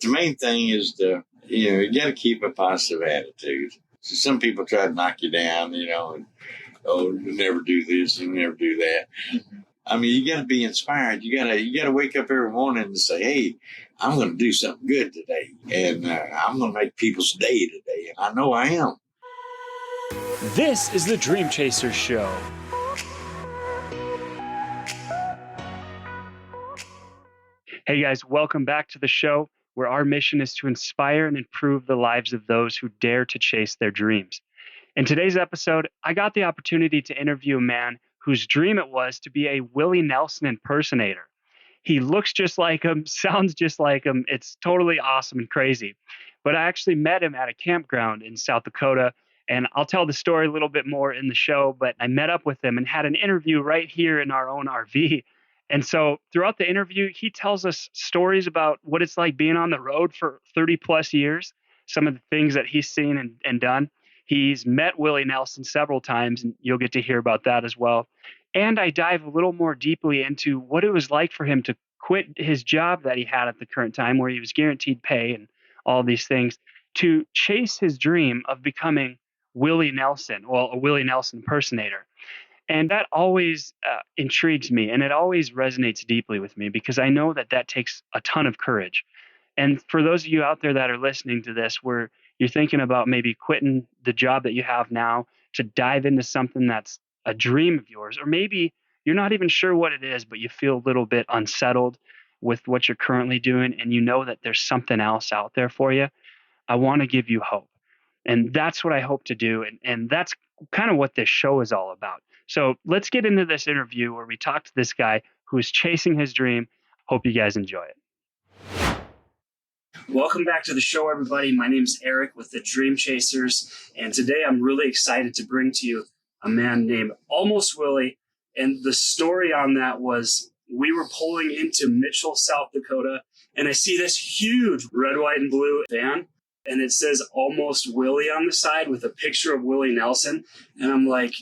The main thing is you got to keep a positive attitude. So some people try to knock you down, and, oh, you never do this, you never do that. I mean, you got to be inspired. You got to wake up every morning and say, hey, I'm going to do something good today. And I'm going to make people's day today. And I know I am. This is the Dream Chasers Show. Hey guys, welcome back to the show where our mission is to inspire and improve the lives of those who dare to chase their dreams. In today's episode, I got the opportunity to interview a man whose dream it was to be a Willie Nelson impersonator. He looks just like him, sounds just like him. It's totally awesome and crazy. But I actually met him at a campground in South Dakota, and I'll tell the story a little bit more in the show, but I met up with him and had an interview right here in our own RV. And so throughout the interview, he tells us stories about what it's like being on the road for 30 plus years, some of the things that he's seen and done. He's met Willie Nelson several times, and you'll get to hear about that as well. And I dive a little more deeply into what it was like for him to quit his job that he had at the current time, where he was guaranteed pay and all these things, to chase his dream of becoming Willie Nelson, a Willie Nelson impersonator. And that always intrigues me, and it always resonates deeply with me because I know that takes a ton of courage. And for those of you out there that are listening to this, where you're thinking about maybe quitting the job that you have now to dive into something that's a dream of yours, or maybe you're not even sure what it is, but you feel a little bit unsettled with what you're currently doing, and you know that there's something else out there for you, I want to give you hope. And that's what I hope to do. And that's kind of what this show is all about. So let's get into this interview where we talk to this guy who is chasing his dream. Hope you guys enjoy it. Welcome back to the show, everybody. My name's Eric with the Dream Chasers. And today I'm really excited to bring to you a man named Almost Willie. And the story on that was we were pulling into Mitchell, South Dakota, and I see this huge red, white, and blue van. And it says Almost Willie on the side with a picture of Willie Nelson. And I'm like,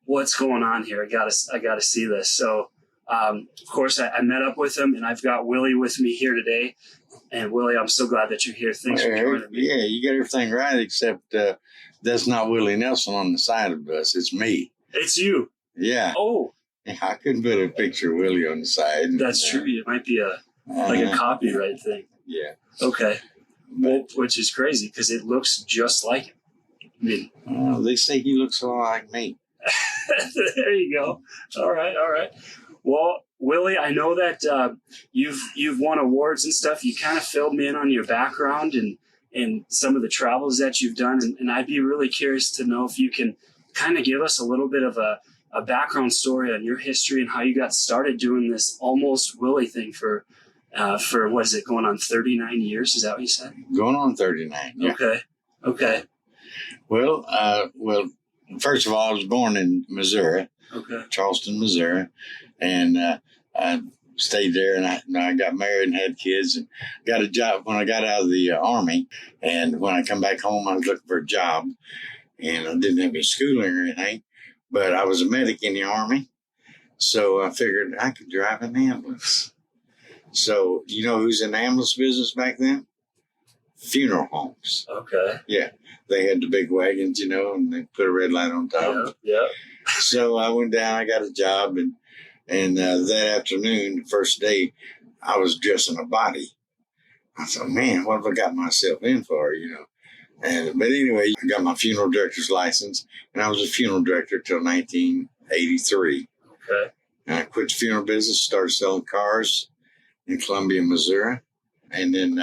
what's going on here? I gotta see this. So, of course, I met up with him, and I've got Willie with me here today. And Willie, I'm so glad that you're here. Thanks for joining me. Yeah, you got everything right, except that's not Willie Nelson on the side of us. It's me. It's you. Yeah. Oh. I couldn't put a picture of Willie on the side. That's true. It might be a copyright thing. Yeah. Okay. Well, which is crazy because it looks just like him. I mean, they say he looks a lot like me. There you go. All right. Well, Willie, I know that you've won awards and stuff. You kind of filled me in on your background and some of the travels that you've done, and I'd be really curious to know if you can kind of give us a little bit of a background story on your history and how you got started doing this Almost Willie thing for what is it, going on 39 years? Is that what you said? Going on 39. Yeah. Okay. Well, first of all, I was born in Missouri, Charleston, Missouri, and I stayed there, and I got married and had kids, and got a job when I got out of the Army. And when I come back home, I was looking for a job, and I didn't have any schooling or anything, but I was a medic in the Army, so I figured I could drive an ambulance. So, you know who's in the ambulance business back then? Funeral homes. Okay. Yeah. They had the big wagons, and they put a red light on top. Yeah. So I went down, I got a job, and that afternoon, the first day, I was dressing a body. I thought, man, what have I got myself in for, But anyway, I got my funeral director's license, and I was a funeral director till 1983. Okay. And I quit the funeral business, started selling cars in Columbia, Missouri. And then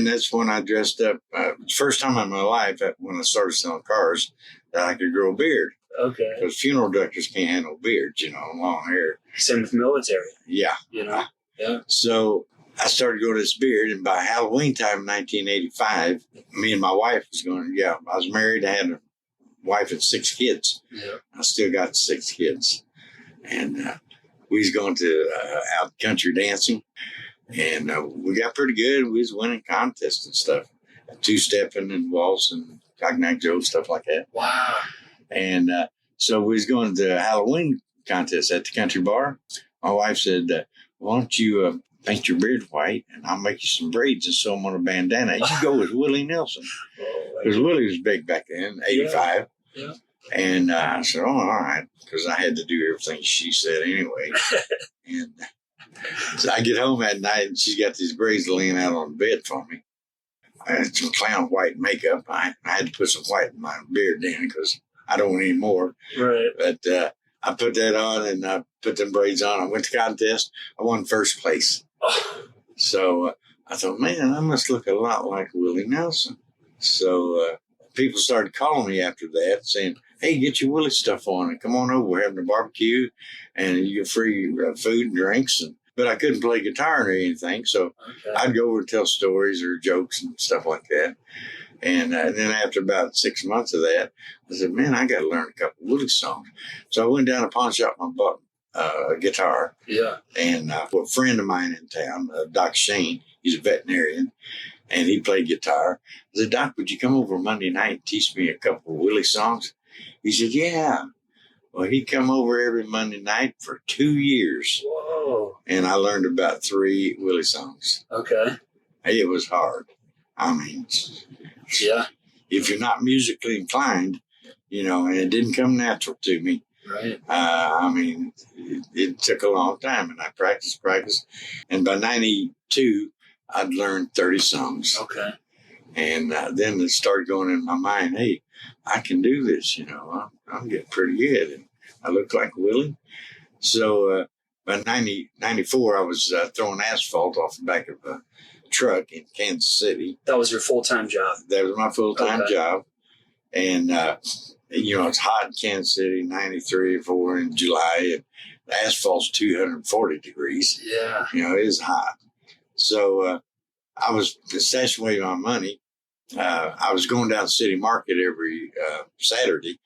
that's when I dressed up. First time in my life when I started selling cars that I could grow a beard. Okay. Because funeral directors can't handle beards, long hair. Same with military. Yeah. Yeah. So I started to grow this beard, and by Halloween time in 1985, me and my wife I was married. I had a wife and 6 kids. Yeah. I still got 6 kids. And we was going to out country dancing. And we got pretty good. We was winning contests and stuff. Two-stepping and waltzing, cognac Joe, stuff like that. Wow. And so we was going to the Halloween contest at the country bar. My wife said, why don't you paint your beard white, and I'll make you some braids and sew them on a bandana. You go as Willie Nelson. Because Willie was big back then, 85. Yeah. And I said, oh, all right, because I had to do everything she said anyway. And so I get home at night, and she's got these braids laying out on the bed for me. I had some clown white makeup. I had to put some white in my beard then because I don't want any more. Right. But I put that on, and I put them braids on. I went to contest. I won first place. So I thought, man, I must look a lot like Willie Nelson. So people started calling me after that, saying, hey, get your Willie stuff on and come on over. We're having a barbecue, and you get free food and drinks. But I couldn't play guitar or anything, so I'd go over and tell stories or jokes and stuff like that. And then after about 6 months of that, I said, man, I got to learn a couple Willie songs. So I went down to a pawn shop and bought a guitar. Yeah. And a friend of mine in town, Doc Shane, he's a veterinarian, and he played guitar. I said, Doc, would you come over Monday night and teach me a couple of Willie songs? He said, yeah. Well, he'd come over every Monday night for 2 years. Whoa. And I learned about 3 Willie songs. Okay. It was hard. I mean, yeah. If you're not musically inclined, and it didn't come natural to me. Right. I mean, it took a long time, and I practiced. And by 92, I'd learned 30 songs. Okay. And then it started going in my mind, hey, I can do this, I'm getting pretty good. And I look like Willie. So by 94, I was throwing asphalt off the back of a truck in Kansas City. That was your full-time job? That was my full-time job. And, it's hot in Kansas City, 93 or 4 in July, and the asphalt's 240 degrees. Yeah. It is hot. So I was stashing my money. I was going down to City Market every Saturday,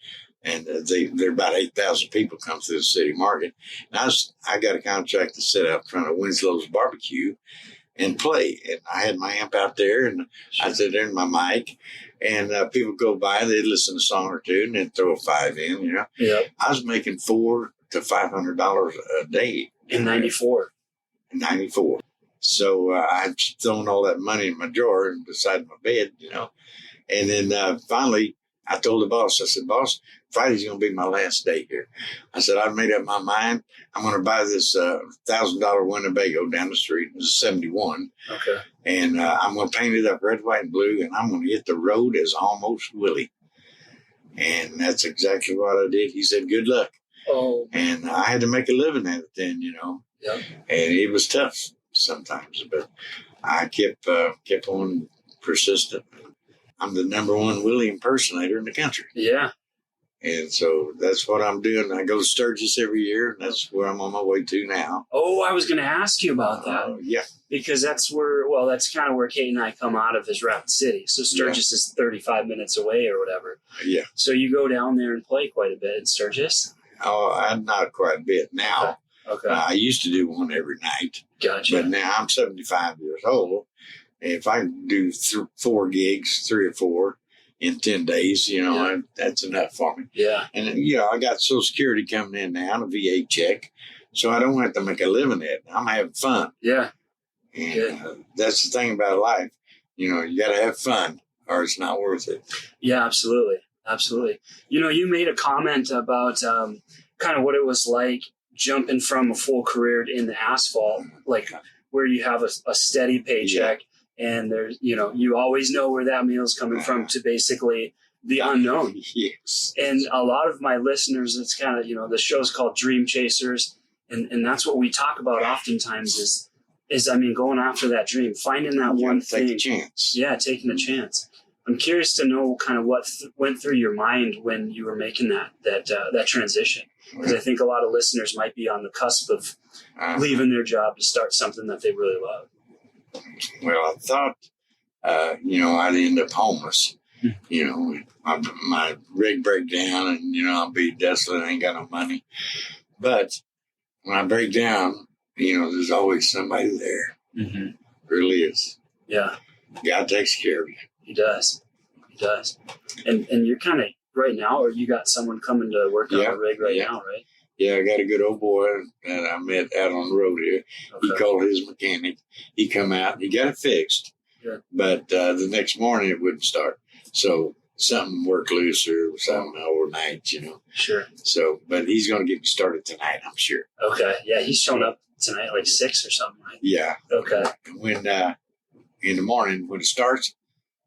and there are about 8,000 people come through the City Market. And I got a contract to sit out in front of Winslow's Barbecue and play. And I had my amp out there, and I sit there in my mic, and people go by, they'd listen to a song or two, and then throw a 5 in, Yeah. I was making $400 to $500 a day. In 94. In 94. So I'd thrown all that money in my drawer and beside my bed, And then finally, I told the boss, I said, boss, Friday's going to be my last day here. I said, I've made up my mind. I'm going to buy this $1,000 Winnebago down the street. It was a 71. Okay. And I'm going to paint it up red, white, and blue, and I'm going to hit the road as Almost Willie. And that's exactly what I did. He said, good luck. Oh. And I had to make a living at it then, Yep. And it was tough sometimes, but I kept on persistent. I'm the #1 Willie impersonator in the country. Yeah. And so that's what I'm doing. I go to Sturgis every year, and that's where I'm on my way to now. Oh, I was going to ask you about that. Yeah. Because that's kind of where Kate and I come out of, is Rapid City. So Sturgis is 35 minutes away or whatever. Yeah. So you go down there and play quite a bit in Sturgis? Oh, not quite a bit now. Okay. I used to do one every night. Gotcha. But now I'm 75 years old. If I do 4 gigs, 3 or 4 in 10 days, that's enough for me. Yeah. And, I got Social Security coming in now, a VA check, so I don't have to make a living at it. I'm having fun. Yeah. And that's the thing about life. You got to have fun or it's not worth it. Yeah, absolutely. Absolutely. You made a comment about kind of what it was like jumping from a full career in the asphalt, like where you have a steady paycheck. Yeah. And there's, you always know where that meal's coming from, to basically the unknown. Yes. And a lot of my listeners, it's kind of, the show's called Dream Chasers. And that's what we talk about oftentimes is going after that dream, finding that one thing. Take a chance. Yeah, taking a chance. I'm curious to know kind of what went through your mind when you were making that transition. Because I think a lot of listeners might be on the cusp of leaving their job to start something that they really love. Well, I thought, I'd end up homeless. My rig break down and, I'll be desolate. I ain't got no money. But when I break down, there's always somebody there. Mm-hmm. Really is. Yeah. God takes care of you. He does. And you're kind of right now, or you got someone coming to work on the rig now, right? Yeah, I got a good old boy that I met out on the road here. Okay. He called his mechanic. He come out. He got it fixed. Yeah. But the next morning it wouldn't start. So something worked loose or something overnight, you know. Sure. So, but he's going to get me started tonight, I'm sure. Okay. Yeah, he's showing up tonight like 6 or something, right? Yeah. Okay. When in the morning when it starts,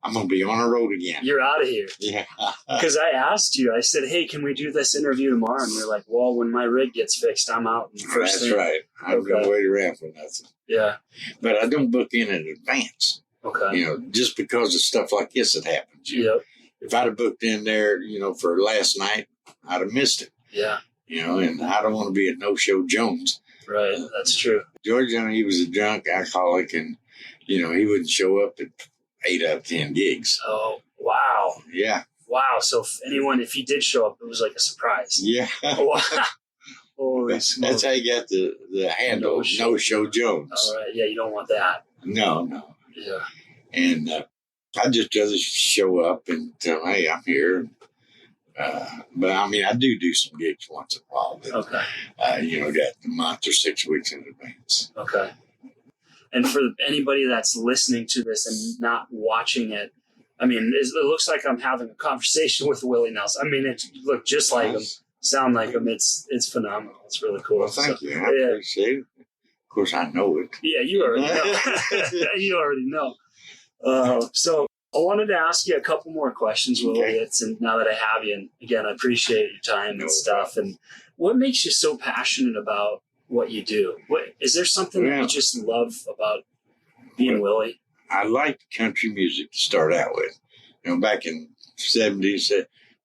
I'm going to be on the road again. You're out of here. Yeah. Because I asked you, I said, hey, can we do this interview tomorrow? And you're like, well, when my rig gets fixed, I'm out. That's right. I'm going to wait around for nothing. Yeah. But I don't book in advance. Okay. You know, just because of stuff like this that happens. Yep. If I'd have booked in there, you know, for last night, I'd have missed it. Yeah. You know, and I don't want to be a no-show Jones. Right. That's true. George, I mean, he was a drunk alcoholic, and, you know, he wouldn't show up at 8 out of 10 gigs. Oh, wow. Yeah. Wow. So if he did show up, it was like a surprise. Yeah. Wow. Holy smokes. That's how you got the handle, no-show Jones. All right. Yeah, you don't want that. No. Yeah. And I just rather show up and tell them, hey, I'm here. But I mean, I do some gigs once in a while. But, okay. You know, got a month or 6 weeks in advance. Okay. And for anybody that's listening to this and not watching it, I mean, it looks like I'm having a conversation with Willie Nelson. I mean, it looked just like him, sound like him. It's phenomenal. It's really cool. Well, thank you. I appreciate it. Of course, I know it. Yeah, you already know. You already know. So I wanted to ask you a couple more questions, Willie. Okay. And now that I have you, and again, I appreciate your time and stuff. And what makes you so passionate about what you do? Is there something that you just love about being Willie? I liked country music to start out with. You know, back in 70s,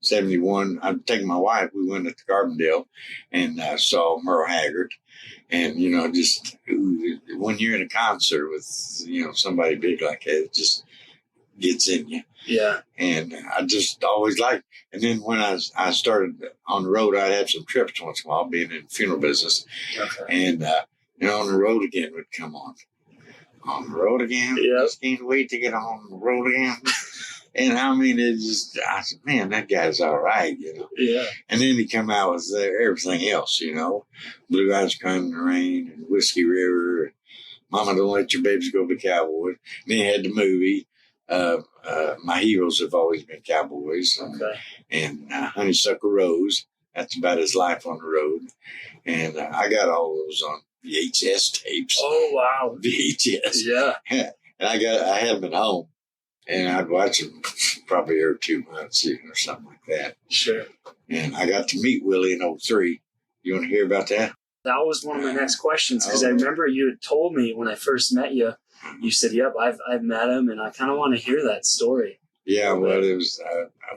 71, I'd taken my wife. We went to Carbondale and saw Merle Haggard. And, you know, just when you're in a concert with, you know, somebody big like that, it just gets in you. Yeah. And I just always liked. And then when I started on the road, I'd have some trips once in a while, being in the funeral business. Okay. And, you know, On the Road Again would come on. On the road again? Yeah. Just can't wait to get on the road again. And I mean, I said, man, that guy's all right, you know. Yeah. And then he come out with everything else, you know. Blue Eyes Crying in the Rain and Whiskey River and Mama Don't Let Your Babies Go Be Cowboy. And then he had the movie. My heroes have always been cowboys. And Honeysuckle Rose. That's about his life on the road. And I got all those on VHS tapes. Oh, wow. VHS. Yeah. And I had them at home. And I'd watch them probably every 2 months or something like that. Sure. And I got to meet Willie in 2003. You want to hear about that? That was one of my next questions, because I remember you had told me when I first met you, you said, yep, I've met him, and I kind of want to hear that story. Yeah, well, it was,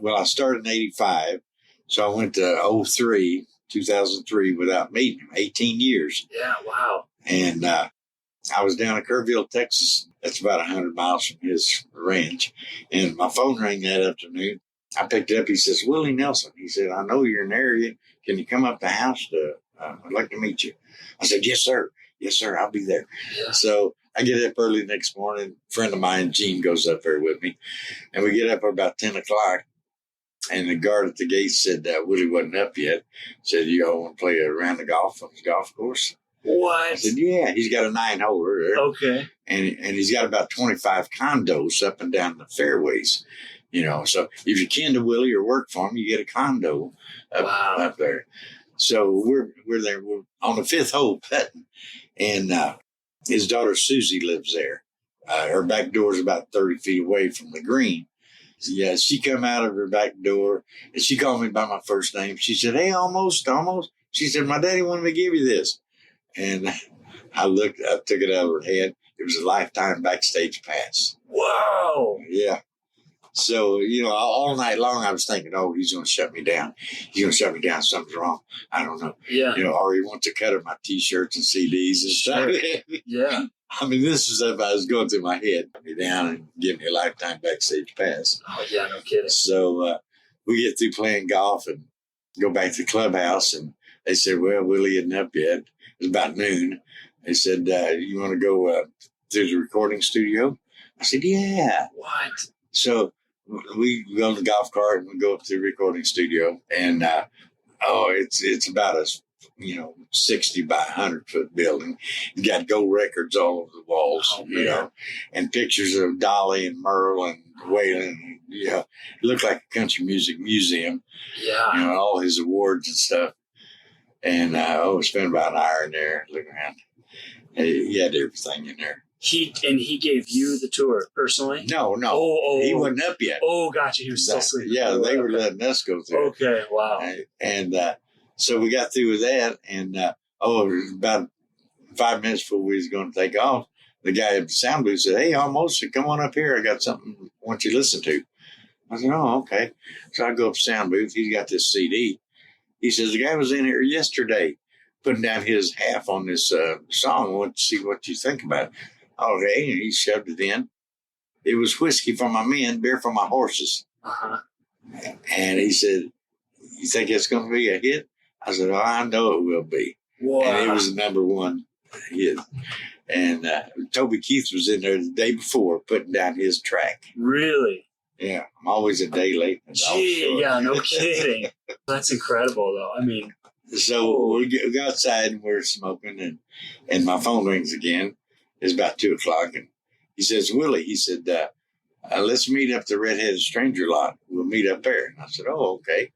I started in 85, so I went to 2003 without meeting him, 18 years. Yeah, wow. And I was down in Kerrville, Texas. That's about 100 miles from his ranch. And my phone rang that afternoon. I picked it up. He says, Willie Nelson. He said, I know you're in the area. Can you come up the house? I'd like to meet you. I said, yes, sir. Yes, sir. I'll be there. Yeah. So I get up early the next morning. A friend of mine, Gene, goes up there with me. And we get up about 10 o'clock. And the guard at the gate said that Willie wasn't up yet. Said, you all want to play a round of golf on his golf course? What? I said, yeah. He's got a 9-holer there. Okay. And he's got about 25 condos up and down the fairways. You know, so if you're kin to Willie or work for him, you get a condo up there. So we're there. We're on the 5th hole putting. And his daughter Susie lives there. Her back door is about 30 feet away from the green. Yeah, she come out of her back door, and she called me by my first name. She said, hey, almost. She said, my daddy wanted me to give you this. And I took it out of her head. It was a lifetime backstage pass. Whoa. Yeah. So, you know, all night long I was thinking, oh, he's going to shut me down. He's going to shut me down. Something's wrong. I don't know. Yeah. You know, or he wants to cut up my T-shirts and CDs and stuff. Yeah. I mean, this was stuff I was going through my head. Put me down and give me a lifetime backstage pass. Oh, yeah, no kidding. So we get through playing golf and go back to the clubhouse. And they said, well, Willie isn't up yet. It was about noon. They said, you want to go to the recording studio? I said, yeah. What? So we go in the golf cart and we go up to the recording studio. And, it's about as 60 by 100-foot building. He's got gold records all over the walls, and pictures of Dolly and Merle and Waylon. It looked like a country music museum. Yeah. All his awards and stuff. And we spent about an hour in there looking around. He had everything in there. He gave you the tour personally? No. He wasn't up yet. Oh, gotcha. He was still sleeping. Yeah, they were letting us go through. Okay, wow. And so we got through with that, and it was about 5 minutes before we was going to take off. The guy at the sound booth said, "Hey, Almost, come on up here. I got something I want you to listen to." I said, "Oh, okay." So I go up to the sound booth. He's got this CD. He says, "The guy was in here yesterday putting down his half on this song. I want to see what you think about it." Okay, and he shoved it in. It was whiskey for my men, beer for my horses. Uh-huh. And he said, "You think it's going to be a hit?" I said, "Oh, I know it will be." Wow. And it was the #1 hit. And Toby Keith was in there the day before putting down his track. Really? Yeah, I'm always a day late. Gee, yeah, no kidding. That's incredible, though. I mean, so we go outside and we're smoking, and my phone rings again. It's about 2:00, and he says, "Willie," he said, "let's meet up the Red-Headed Stranger lot. We'll meet up there." And I said, "Oh, okay."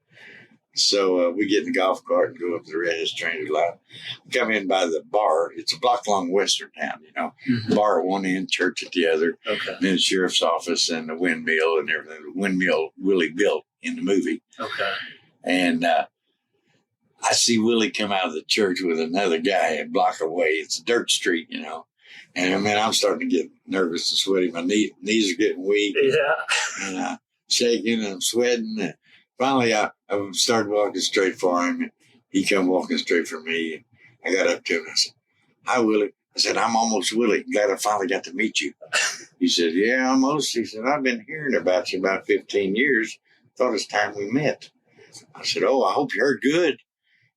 So we get in the golf cart and go up to the Red-Headed Stranger lot. We come in by the bar. It's a block-long western town, Mm-hmm. Bar at one end, church at the other. Okay. Then the sheriff's office and the windmill and everything. The windmill Willie built in the movie. Okay. And I see Willie come out of the church with another guy a block away. It's a dirt street, And I'm starting to get nervous and sweaty. My knees are getting weak. Yeah. And I'm shaking and I'm sweating. And finally, I started walking straight for him. And he come walking straight for me. And I got up to him and I said, "Hi, Willie." I said, "I'm Almost Willie. Glad I finally got to meet you." He said, "Yeah, Almost." He said, "I've been hearing about you about 15 years. Thought it's time we met." I said, "Oh, I hope you heard good."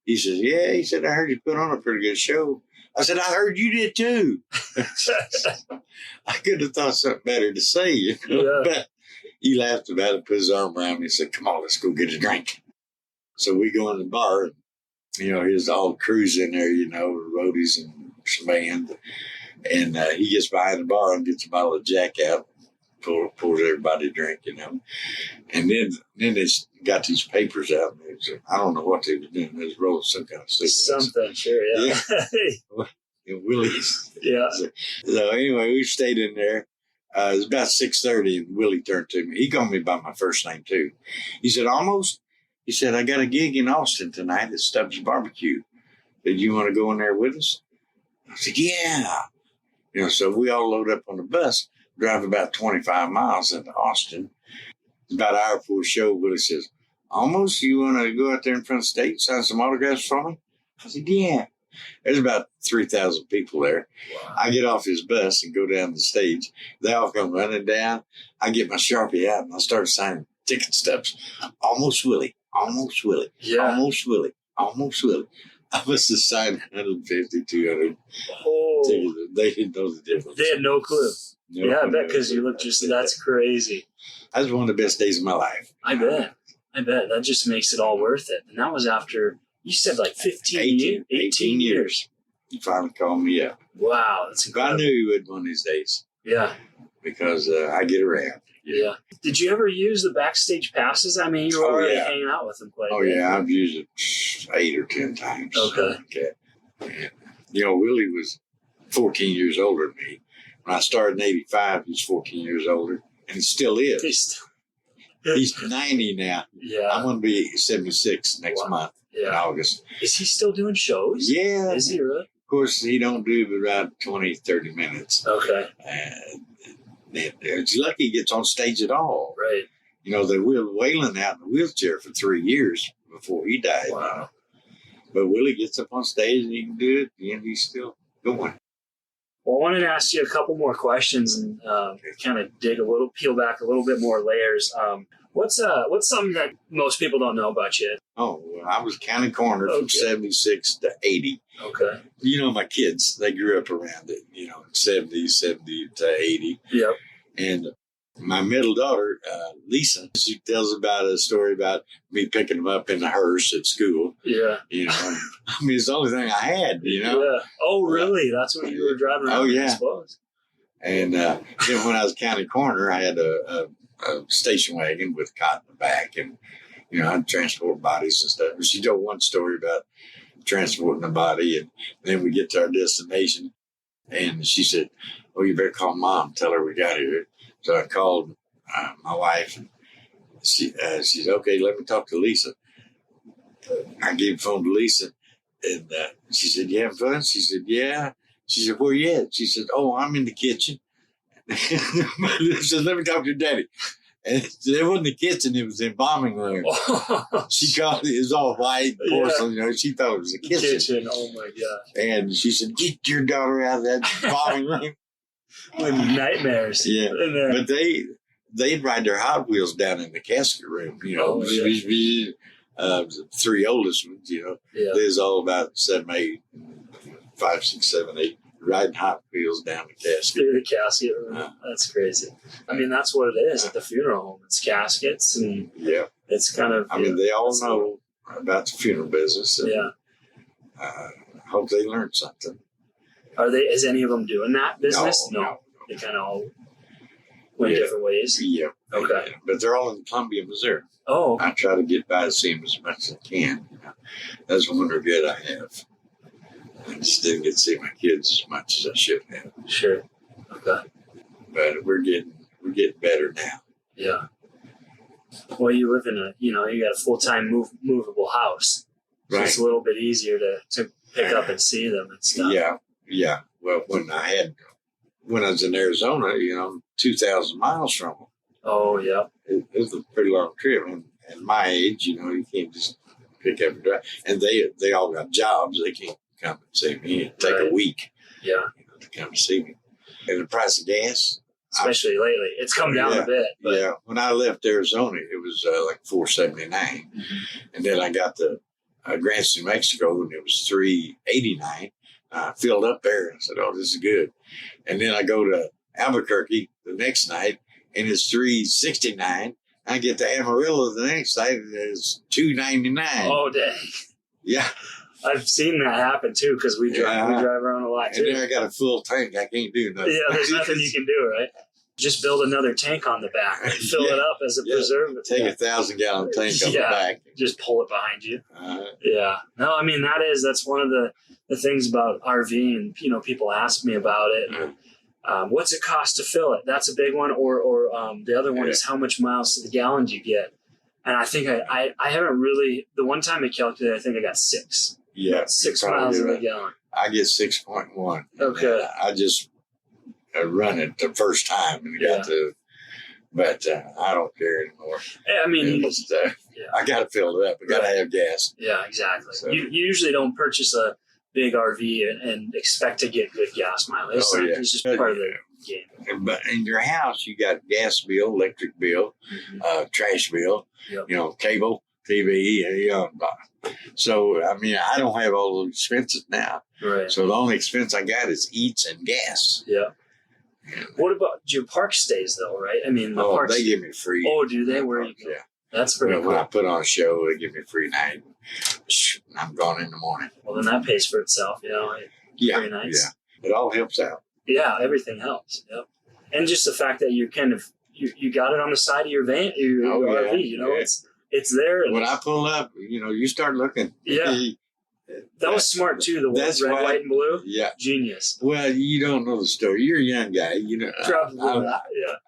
He says, "Yeah." He said, "I heard you put on a pretty good show." I said, "I heard you did too." I could have thought something better to say, Yeah. But he laughed about it, put his arm around me and said, "Come on, let's go get a drink." So we go in the bar, and, here's all the crews in there, roadies and some band. And he gets behind the bar and gets a bottle of Jack out, pours everybody a drink, And then they got these papers out. And I don't know what they were doing. They was rolling some kind of cigarettes. Something, sure, yeah. And Willie's. Yeah. So anyway, we stayed in there. It was about 6:30, and Willie turned to me. He called me by my first name, too. He said, "Almost," he said, "I got a gig in Austin tonight at Stubbs Barbecue. Did you want to go in there with us?" I said, "Yeah." So we all load up on the bus, drive about 25 miles into Austin. About an hour before the show, Willie says, "Almost, you want to go out there in front of the stage, sign some autographs for me?" I said, "Yeah." There's about 3,000 people there. Wow. I get off his bus and go down the stage. They all come running down. I get my Sharpie out and I start signing ticket stubs. "Almost Willie, Almost Willie, Yeah. Almost Willie, Almost Willie." I must have signed 150, 200 tickets. They didn't know the difference. They had no clue. No, Yeah, I bet, because you look that's crazy. That was one of the best days of my life. I bet. That just makes it all worth it. And that was after, you said 18 years. He finally called me up. Wow, that's But I incredible. knew he would one of these days Yeah. because I get around. Yeah. Did you ever use the backstage passes? I mean, you were already hanging out with them quite a bit. Yeah, I've used it 8 or 10 times. Okay. And, Willie was 14 years older than me. When I started in 85, he was 14 years older, and he still is. He's 90 now. Yeah. I'm going to be 76 next month in August. Is he still doing shows? Yeah. Is he really? Of course, he don't do but about 20, 30 minutes. Okay. It's lucky he gets on stage at all. Right. They wheeled Waylon out in a wheelchair for 3 years before he died. Wow. But Willie gets up on stage and he can do it, and he's still going. Well, I wanted to ask you a couple more questions and kind of peel back a little bit more layers. What's something that most people don't know about you? Oh, well, I was county coroner from 76 to 80. Okay. My kids, they grew up around it, 70 to 80. Yep. And My middle daughter, Lisa, she tells about a story about me picking them up in the hearse at school. Yeah. You know, I mean, it's the only thing I had, you know. Yeah. Oh, really? That's what you were driving around, oh, yeah. I suppose. And then when I was county coroner, I had a station wagon with cot in the back. And, you know, I'd transport bodies and stuff. She told one story about transporting a body. And then we get to our destination. And she said, "Oh, you better call Mom, tell her we got here." So I called my wife, and she said, "Okay, let me talk to Lisa." I gave the phone to Lisa, and she said, "You having fun?" She said, "Yeah." She said, "Where you at?" She said, "Oh, I'm in the kitchen." I said, "Let me talk to your daddy." And it wasn't the kitchen, it was the embalming room. She called it, was all white porcelain, you know, she thought it was the kitchen. Oh my God. And she said, "Get your daughter out of that embalming room." With nightmares. Yeah. But they'd ride their Hot Wheels down in the casket room, you know. The three oldest ones, you know. Yeah. They was all about 7, 8, 5, 6, 7, 8. Riding Hot Wheels down the casket. Through the casket room. That's crazy. I mean, that's what it is at the funeral home. It's caskets, and it's kind of. I mean, they all know about the funeral business. And, hope they learned something. Are they? Is any of them doing that business? No. They kind of all went different ways. Yeah. Okay. But they're all in Columbia, Missouri. Oh. I try to get by to see them as much as I can. You know? That's one regret I have. I just didn't get to see my kids as much as I should have. Sure. Okay. But we're getting better now. Yeah. Well, you live in you got a full-time movable house. So it's a little bit easier to pick up and see them and stuff. Yeah. Well, when I was in Arizona, you know, 2,000 miles from them. Oh, yeah. It was a pretty long trip. And at my age, you know, you can't just pick up and drive. And they all got jobs. They can't come and see me. It'd take a week to come and see me. And the price of gas. Especially lately. It's come down a bit. But. Yeah. When I left Arizona, it was like $4.79. Mm-hmm. And then I got to Grants, New Mexico, and it was $3.89. I filled up there and said, "Oh, this is good." And then I go to Albuquerque the next night, and it's $3.69. I get to Amarillo the next night, and it's $2.99. Oh, dang. Yeah. I've seen that happen too because we drive around a lot too. And then I got a full tank. I can't do nothing. Yeah, there's nothing you can do, right? Just build another tank on the back and fill it up as a preservative. Take a 1,000-gallon tank on the back. Just pull it behind you. Yeah. No, I mean, that's one of the things about RV, and, you know, people ask me about it. What's it cost to fill it? That's a big one. Or the other one is how much miles to the gallon do you get? And I think I haven't really, the one time I calculated, I think I got 6. Yeah. 6 miles to the gallon. I get 6.1. Okay. I just run it the first time and got to, but I don't care anymore. I mean, I got to fill it up. I got to have gas. Yeah, exactly. So. You usually don't purchase a big RV and expect to get good gas mileage. It's just part of the game. But in your house, you got gas bill, electric bill, trash bill, you know, cable, TV, so, I mean, I don't have all those expenses now. Right. So the only expense I got is eats and gas. Yeah. What about your park stays, though, right? I mean, the parks. They give me free. Oh, do they? Where you go? Yeah. That's pretty cool. When I put on a show, they give me a free night. I'm gone in the morning. Well, then that pays for itself, you know. Very nice. Yeah. It all helps out. Yeah, everything helps. Yep. And just the fact that you're kind of, you got it on the side of your van, your RV, you know, it's there. When I pull up, you know, you start looking. Yeah. That was smart too. The red, white, and blue. Yeah. Genius. Well, you don't know the story. You're a young guy. You know. Probably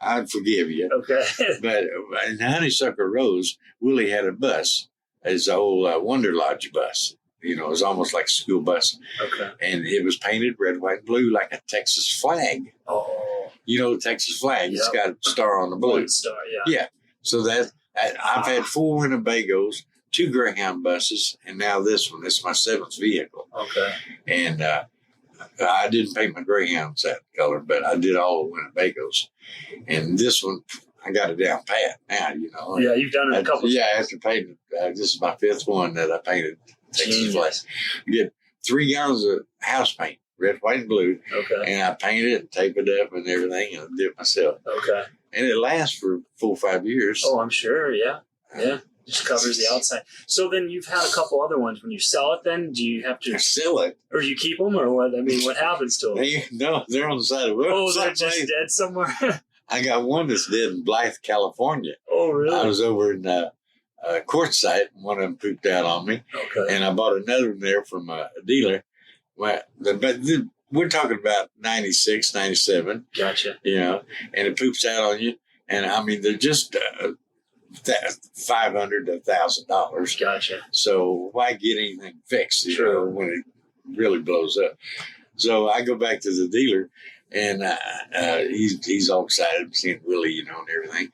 I'd forgive you. Okay. But in Honeysuckle Rose, Willie had a bus. It's an old Wonder Lodge bus. You know, it was almost like a school bus. Okay. And it was painted red, white, and blue like a Texas flag. Oh. You know the Texas flag. Yep. It's got a star on the blue. One star, yeah. Yeah. So I've had 4 Winnebagos, 2 Greyhound buses, and now this one. This is my 7th vehicle. Okay. And I didn't paint my Greyhounds that color, but I did all the Winnebagos. And this one, I got it down pat now, you know. Yeah, you've done it a couple times. Yeah, after painting, this is my 5th one that I painted Texas flag. You get 3 gallons of house paint, red, white, and blue. Okay. And I painted it and taped it up and everything, and I did it myself. Okay. And it lasts for 4 or 5 years. Oh, I'm sure. Yeah. Yeah. Just covers the outside. So then you've had a couple other ones. When you sell it, then do you have to sell it, or you keep them, or what? I mean, what happens to them? No, they're on the side of the road. Oh, they're just dead somewhere. I got one that's dead in Blythe, California. Oh, really? I was over in Quartzsite, and one of them pooped out on me. Okay. And I bought another one there from a dealer. But we're talking about 96, 97. Gotcha. You know, and it poops out on you. And I mean, they're just $500 to $1,000. Gotcha. So why get anything fixed, you know, when it really blows up? So I go back to the dealer, and he's all excited seeing Willie, you know, and everything.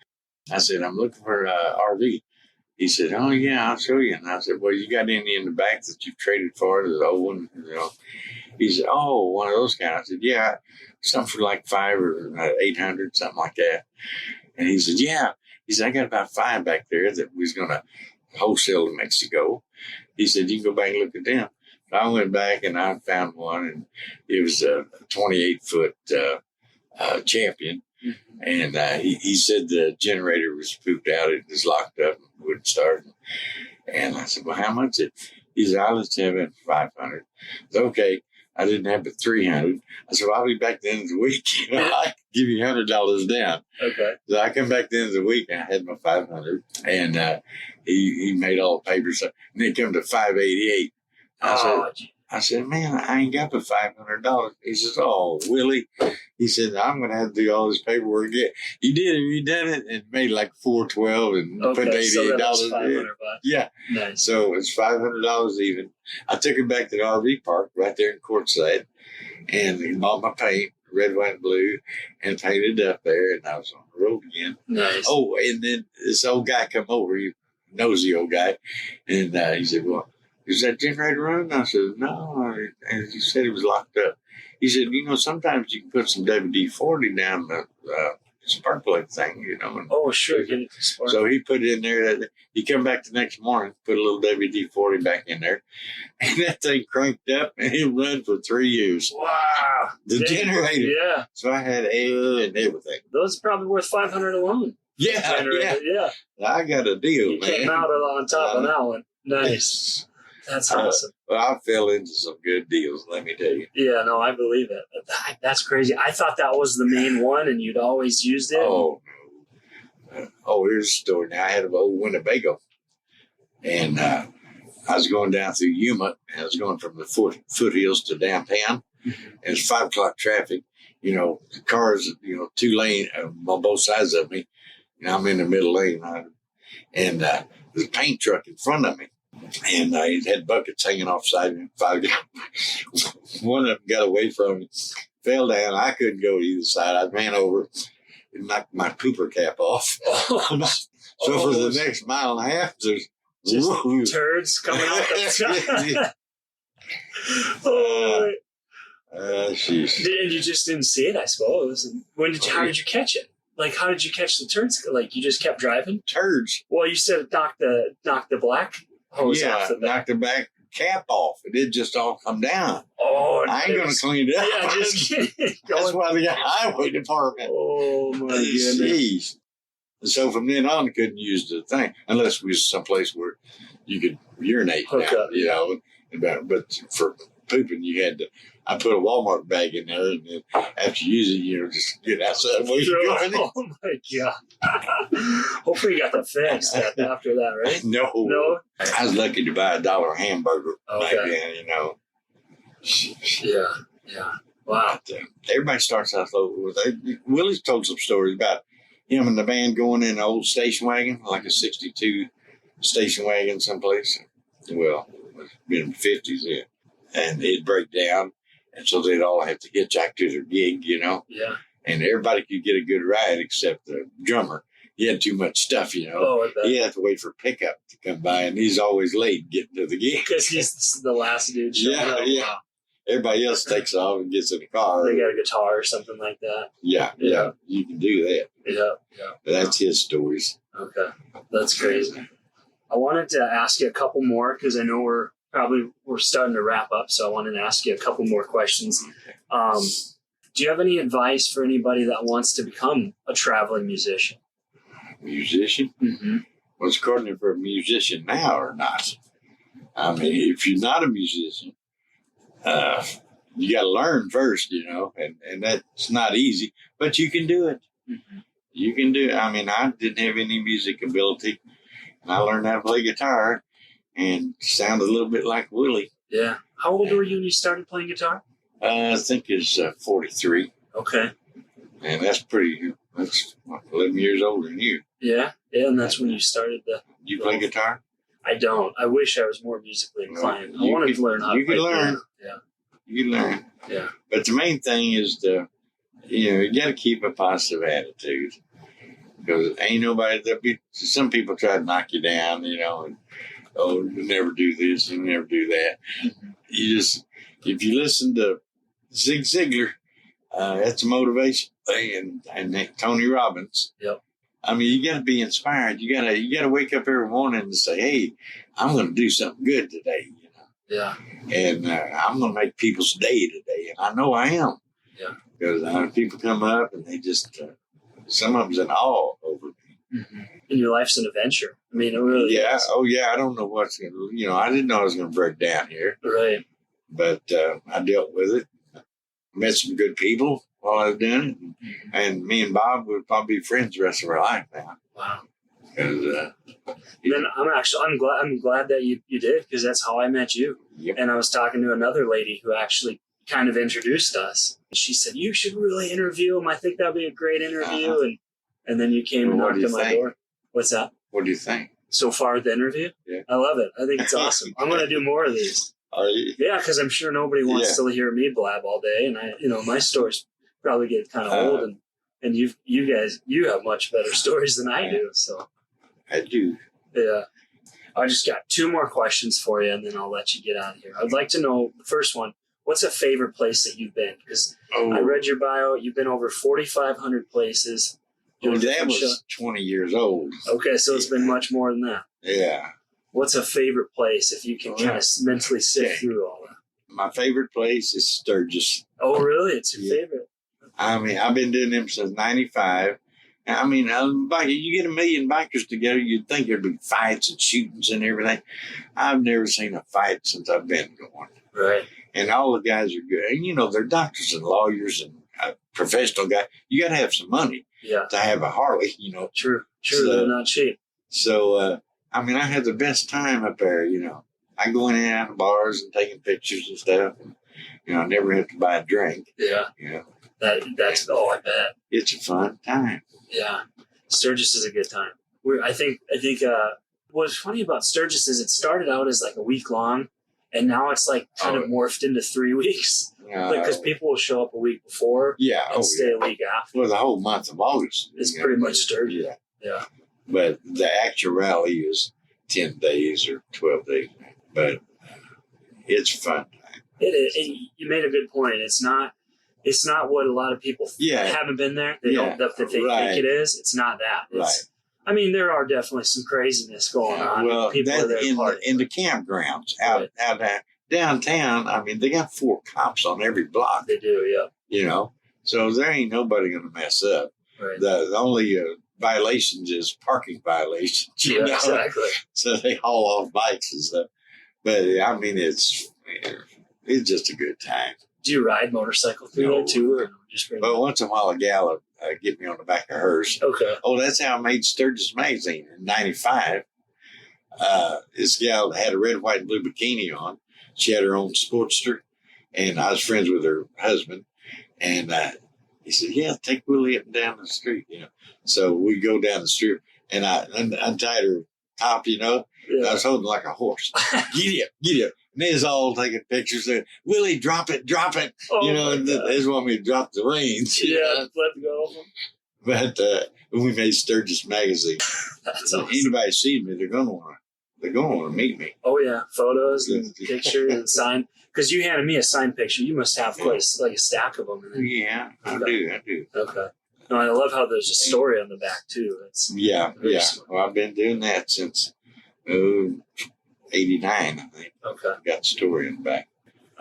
I said, I'm looking for an RV. He said, oh, yeah, I'll show you. And I said, well, you got any in the back that you've traded for, the old one, you know? He said, oh, one of those kind. I said, yeah, something for like $500 or $800, something like that. And he said, yeah. He said, I got about 5 back there that we was going to wholesale to Mexico. He said, you can go back and look at them. So I went back and I found one, and it was a 28-foot champion. And he said the generator was pooped out. It was locked up and wouldn't start. And I said, well, how much it? He said, I'll just have it for $500. I said, okay. I didn't have it $300. I said, well, I'll be back at the end of the week. You know, I can give you $100 down. Okay. So I come back at the end of the week, and I had my $500, and he made all the papers. And then it come to $588. I said, man, I ain't got the $500. He says, oh, Willie. He said, I'm going to have to do all this paperwork again. You did it. You did it, and made like $412 and put $88 so in. Yeah. Nice. So it's $500 even. I took it back to the RV park right there in Quartzsite, and he bought my paint, red, white, and blue, and painted up there, and I was on the road again. Nice. Oh, and then this old guy come over, he nosy old guy, and he said, well, is that generator running? I said, no. And he said it was locked up. He said, you know, sometimes you can put some WD-40 down the sparkling thing, you know. And oh, sure. so he put it in there. He come back the next morning, put a little WD-40 back in there, and that thing cranked up, and it run for 3 years. Wow. The generator. Yeah. So I had air and everything. Those are probably worth $500 alone. Yeah. I got a deal, you man. Came out on top of that one. Nice. That's awesome. Well, I fell into some good deals, let me tell you. Yeah, no, I believe it. That's crazy. I thought that was the main one, and you'd always used it. Oh, no. Here's a story. Now, I had an old Winnebago, and I was going down through Yuma, and I was going from the foothills to downtown, and it's 5 o'clock traffic. You know, the cars, you know, 2 lanes on both sides of me, and I'm in the middle lane, and there's a paint truck in front of me. And it had buckets hanging off the side. One of them got away from me, fell down. I couldn't go to either side. I ran over and knocked my pooper cap off. So for the next mile and a half, there's just turds coming out the top. And you just didn't see it, I suppose. How did you catch it? Like, how did you catch the turds? Like, you just kept driving? Turds. Well, you said it knocked the black hose off the back. Knocked the back cap off. It did just all come down. Oh, I ain't going to clean it up. Yeah, just That's why they got highway department. Oh, my goodness. Jeez. And so from then on, I couldn't use the thing unless we was someplace where you could urinate Hook now, up. you know. But for pooping, you had to. I put a Walmart bag in there, and then after you use it, you know, just get outside where you're going. Oh my God! Hopefully, you got the fix after that, right? No. I was lucky to buy $1 hamburger back then, you know. Yeah. Wow. But, everybody starts out low. Willie's told some stories about him and the band going in an old station wagon, like a '62 station wagon someplace. Well, it's been in the '50s, yeah. And it'd break down. And so they'd all have to hitchhike to their gig, you know? Yeah. And everybody could get a good ride except the drummer. He had too much stuff, you know? Oh, he had to wait for pickup to come by, and he's always late getting to the gig. Because he's the last dude showing up. Yeah. Everybody else takes off and gets in the car. They got a guitar or something like that. Yeah. You can do that. Yeah. That's his stories. Okay. That's crazy. I wanted to ask you a couple more because I know we're starting to wrap up, so I wanted to ask you a couple more questions. Do you have any advice for anybody that wants to become a traveling musician? Musician? Mm-hmm. Well, it's according if you're a musician now or not. I mean, if you're not a musician, you got to learn first, and that's not easy, but you can do it. Mm-hmm. You can do it. I mean, I didn't have any music ability, and I learned how to play guitar and sounded a little bit like Willie. Yeah. How old were you when you started playing guitar? I think it's 43. Okay. And that's 11 years older than you. Yeah, and that's when you started You play guitar? I don't. I wish I was more musically inclined. I wanted to learn how to play learn. piano. You can learn. Yeah. But the main thing is you got to keep a positive attitude. Because ain't nobody, some people try to knock you down, and, you never do this, you never do that. Mm-hmm. If you listen to Zig Ziglar, that's a motivation thing, and Tony Robbins. Yep. I mean, you got to be inspired. You got to wake up every morning and say, "Hey, I'm going to do something good today." Yeah. And I'm going to make people's day today, and I know I am. Yeah. Because people come up and they just some of them's in awe over me. Mm-hmm. And your life's an adventure. I mean, it really is. Oh yeah. I don't know what's going to. I didn't know I was going to break down here. Right. But I dealt with it. Met some good people while I was doing it, and me and Bob would probably be friends the rest of our life now. Wow. Then I'm glad that you did, because that's how I met you. Yep. And I was talking to another lady who actually kind of introduced us. She said, "You should really interview him. I think that'd be a great interview." Uh-huh. And then you came and knocked on my door. What's that? What do you think? So far, the interview? Yeah. I love it. I think it's awesome. I'm going to do more of these. Are you? Yeah, because I'm sure nobody wants to hear me blab all day, and my stories probably get kind of old, and you guys have much better stories than I do. So I do. Yeah, I just got 2 more questions for you, and then I'll let you get out of here. I'd like to know, the first one: what's a favorite place that you've been? Because I read your bio. You've been over 4,500 places. Well, that was 20 years old. Okay, so it's been much more than that. Yeah. What's a favorite place, if you can kind of mentally sift through all that? My favorite place is Sturgis. Oh, really? It's your favorite? I mean, I've been doing them since 95. I mean, you get 1 million bikers together, you'd think there'd be fights and shootings and everything. I've never seen a fight since I've been going. Right. And all the guys are good. And, they're doctors and lawyers and professional guys. You got to have some money to have a Harley, True. So, they're not cheap. So, I mean, I had the best time up there, I go in and out of bars and taking pictures and stuff. And, I never have to buy a drink. Yeah. That's I bet. It's a fun time. Yeah. Sturgis is a good time. I think what's funny about Sturgis is it started out as like a week long, and now it's like kind of morphed into 3 weeks. Because people will show up a week before and stay a week after. Well, the whole month of August. It's pretty much Sturgis. Yeah. But the actual rally is 10 days or 12 days. But it's fun. You made a good point. It's not what a lot of people haven't been there. They don't that they think it is. It's not that. I mean, there are definitely some craziness going on. Well, people are there in the campgrounds out there. Downtown, I mean, they got 4 cops on every block. They do, yeah. So there ain't nobody going to mess up. Right. The only violations is parking violations. Exactly. So they haul off bikes and stuff. But I mean, it's just a good time. Do you ride motorcycle through there too, or just? Well, once in a while, a gal will get me on the back of hers. Okay. Oh, that's how I made Sturgis magazine in '95. This gal had a red, white, and blue bikini on. She had her own Sportster, and I was friends with her husband. And he said, "Yeah, take Willie up and down the street." So we go down the street, and I untied her top. I was holding like a horse. Get up. And they was all taking pictures. Saying, "Willie, drop it." And they just want me to drop the reins. Let go of them. But we made Sturgis magazine. That's so awesome. Anybody sees me, they're gonna want to meet me. Oh yeah, photos and pictures and sign. Because you handed me a signed picture. You must have quite a stack of them. Yeah, I do. Okay. No, I love how there's a story on the back too. It's smart. Well, I've been doing that since '89, I think. Okay. Got the story in the back.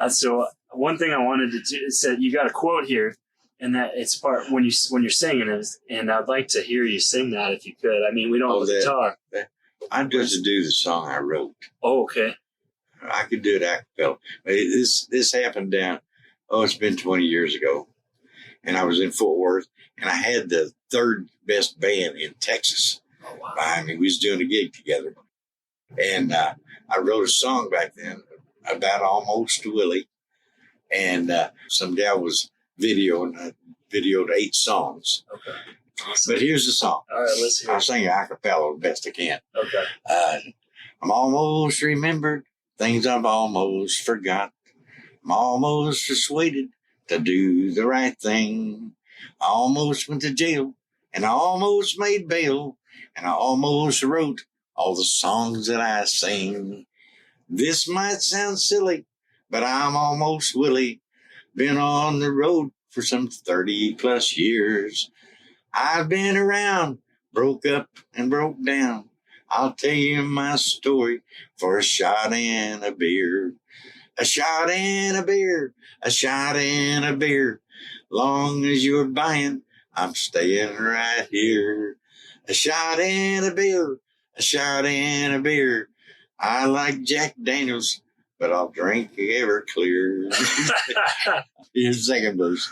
So one thing I wanted to do is that you got a quote here And that it's part when you're singing it, and I'd like to hear you sing that if you could. I mean, we don't have a guitar. I'm just to do the song I wrote. Oh, okay. I could do it a cappella. This happened it's been 20 years ago. And I was in Fort Worth, and I had the third best band in Texas behind me. We was doing a gig together. And I wrote a song back then about Almost Willie. And some gal was videoed 8 songs. Okay. Awesome. But here's the song. All right, let's hear it. I'll sing a cappella the best I can. Okay. I'm almost remembered things I've almost forgot. I'm almost persuaded to do the right thing. I almost went to jail, and I almost made bail, and I almost wrote all the songs that I sing. This might sound silly, but I'm almost Willie. Been on the road for some 30 plus years. I've been around, broke up and broke down. I'll tell you my story for a shot and a beer. A shot and a beer, a shot and a beer. Long as you're buying, I'm staying right here. A shot and a beer, a shot and a beer. I like Jack Daniels, but I'll drink Everclear. Here's the second verse.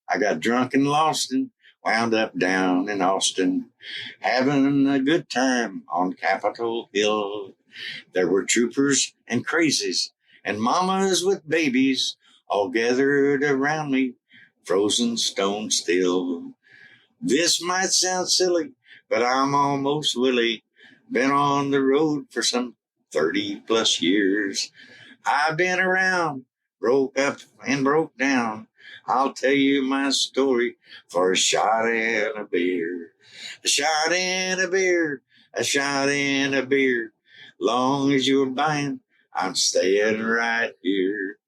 I got drunk and lost and wound up down in Austin, having a good time on Capitol Hill. There were troopers and crazies and mamas with babies all gathered around me, frozen stone still. This might sound silly, but I'm almost Willie. Been on the road for some 30 plus years. I've been around, broke up and broke down. I'll tell you my story for a shot and a beer. A shot and a beer, a shot and a beer. Long as you're buying, I'm staying right here.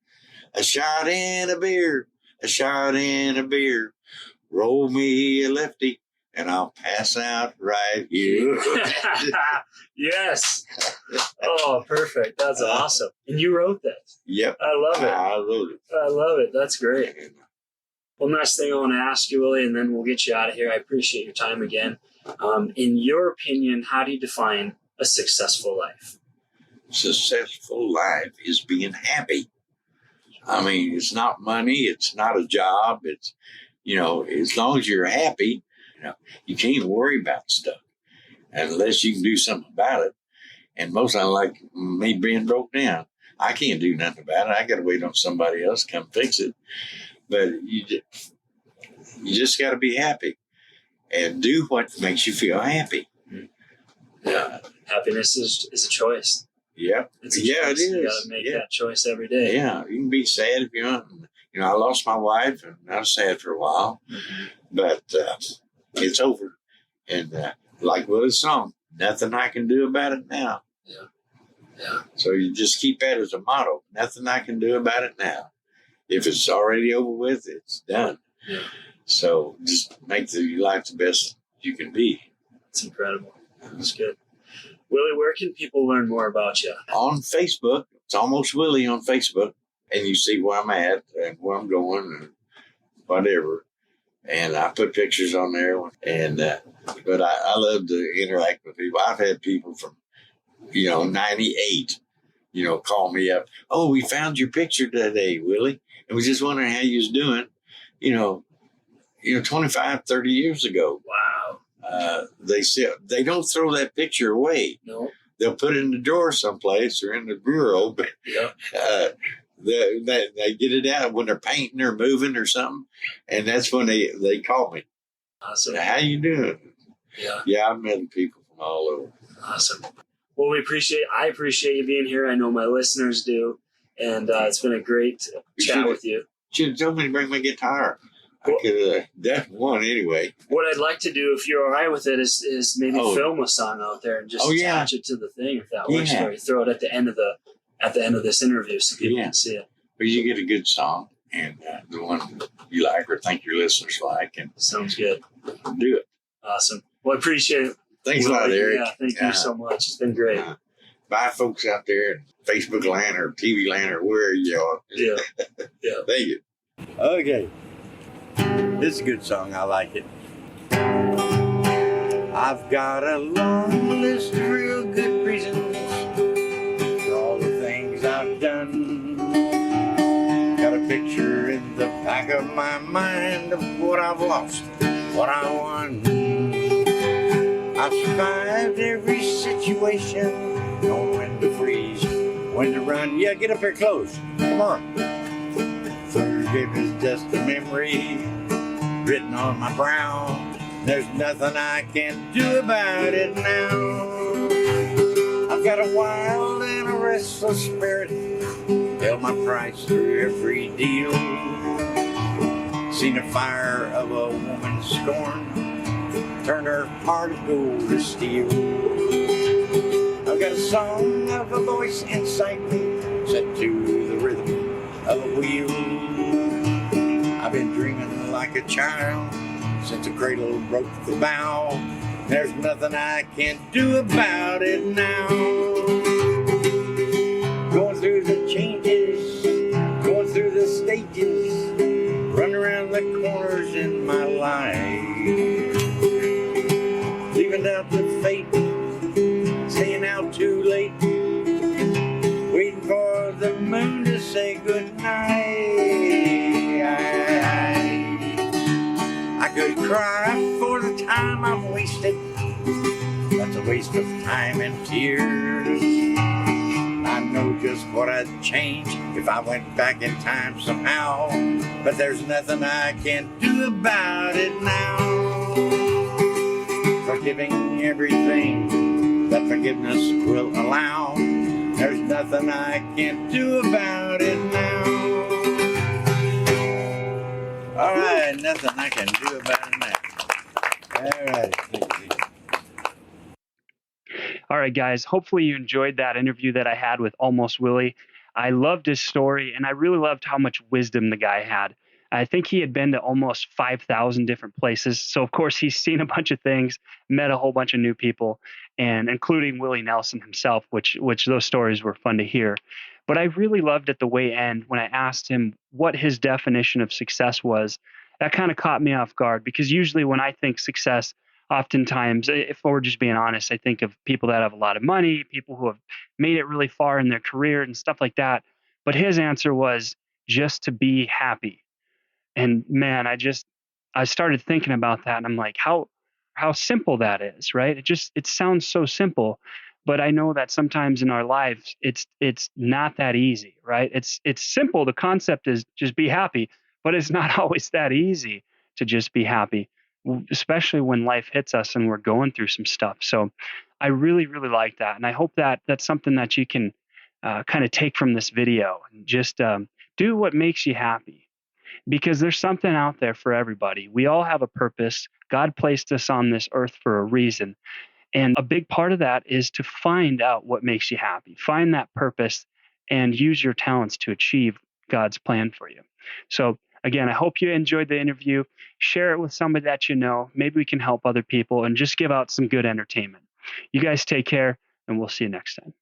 A shot and a beer, a shot and a beer. Roll me a lefty, and I'll pass out right here. Yes. Oh, perfect. That's awesome. And you wrote that. Yep. I love it. I wrote it. I love it. That's great. One last thing I want to ask you, Willie, and then we'll get you out of here. I appreciate your time again. In your opinion, how do you define a successful life? Successful life is being happy. I mean, it's not money. It's not a job. It's, as long as you're happy, you can't worry about stuff unless you can do something about it. And most of them, like me being broke down, I can't do nothing about it. I got to wait on somebody else to come fix it. But you just got to be happy and do what makes you feel happy. Yeah. Happiness is a choice. Yep. It's a choice. It is. You got to make that choice every day. Yeah. You can be sad if you want. I lost my wife and I was sad for a while, but it's over. And like Willie's song, nothing I can do about it now. Yeah. Yeah. So you just keep that as a motto. Nothing I can do about it now. If it's already over with, it's done. Yeah. So just make your life the best you can be. It's incredible. That's good. Willie, where can people learn more about you? On Facebook. It's Almost Willie on Facebook. And you see where I'm at and where I'm going and whatever. And I put pictures on there. And but I love to interact with people. I've had people from, 98, call me up. Oh, we found your picture today, Willie. And we just wondering how you was doing, 25, 30 years ago. Wow. They said they don't throw that picture away. No. They'll put it in the drawer someplace or in the bureau, but they get it out when they're painting or moving or something, and that's when they call me. Awesome. How you doing? Yeah, I've met people from all over. Awesome. Well, I appreciate you being here. I know my listeners do, and it's been a great chat with you. Should have told me to bring my guitar. I could have definitely won anyway. What I'd like to do, if you're all right with it, is maybe film a song out there and just attach it to the thing, if that works for you. Throw it at the end of this interview so people can see it. Well, you get a good song and the one you like or think your listeners like, and sounds good. Do it. Awesome. Well, I appreciate it. Thanks a lot, Eric. Yeah, thank you so much. It's been great. Bye, folks out there in Facebook land or TV land or where you are. Yeah. Thank you. Okay. This is a good song. I like it. I've got a long list of real good reasons for all the things I've done. Got a picture in the back of my mind of what I've lost, what I won. I've survived every situation, knowing when to freeze, when to run. Yeah, get up here close. Come on. Forgiveness is just a memory written on my brow. There's nothing I can do about it now. I've got a wild and a restless spirit, held my price through every deal. Seen the fire of a woman's scorn, turned her heart of gold to steel. I've got a song of a voice inside me, set to the rhythm of a wheel. I've been dreaming like a child since the cradle broke the bow. There's nothing I can do about it now. Going through the changes, going through the stages, running around the corners in my life. Leaving out the fate, staying out too late, waiting for the moon to say goodnight. I could cry for the time I've wasted. That's a waste of time and tears. I know just what I'd change if I went back in time somehow, but there's nothing I can do about it now. Forgiving everything that forgiveness will allow. There's nothing I can do about it now. All right, nothing I can do about it now. All right. All right, guys. Hopefully you enjoyed that interview that I had with Almost Willie. I loved his story, and I really loved how much wisdom the guy had. I think he had been to almost 5,000 different places. So, of course, he's seen a bunch of things, met a whole bunch of new people, and including Willie Nelson himself, which those stories were fun to hear. But I really loved at the way end when I asked him what his definition of success was. That kind of caught me off guard, because usually when I think success, oftentimes, if we're just being honest, I think of people that have a lot of money, people who have made it really far in their career and stuff like that. But his answer was just to be happy. And man, I started thinking about that, and I'm like, how simple that is, right? It sounds so simple, but I know that sometimes in our lives it's not that easy, right? It's simple. The concept is just be happy, but it's not always that easy to just be happy, especially when life hits us and we're going through some stuff. So I really, really like that. And I hope that that's something that you can kind of take from this video and just do what makes you happy, because there's something out there for everybody. We all have a purpose. God placed us on this earth for a reason. And a big part of that is to find out what makes you happy, find that purpose, and use your talents to achieve God's plan for you. So again, I hope you enjoyed the interview. Share it with somebody that you know. Maybe we can help other people and just give out some good entertainment. You guys take care, and we'll see you next time.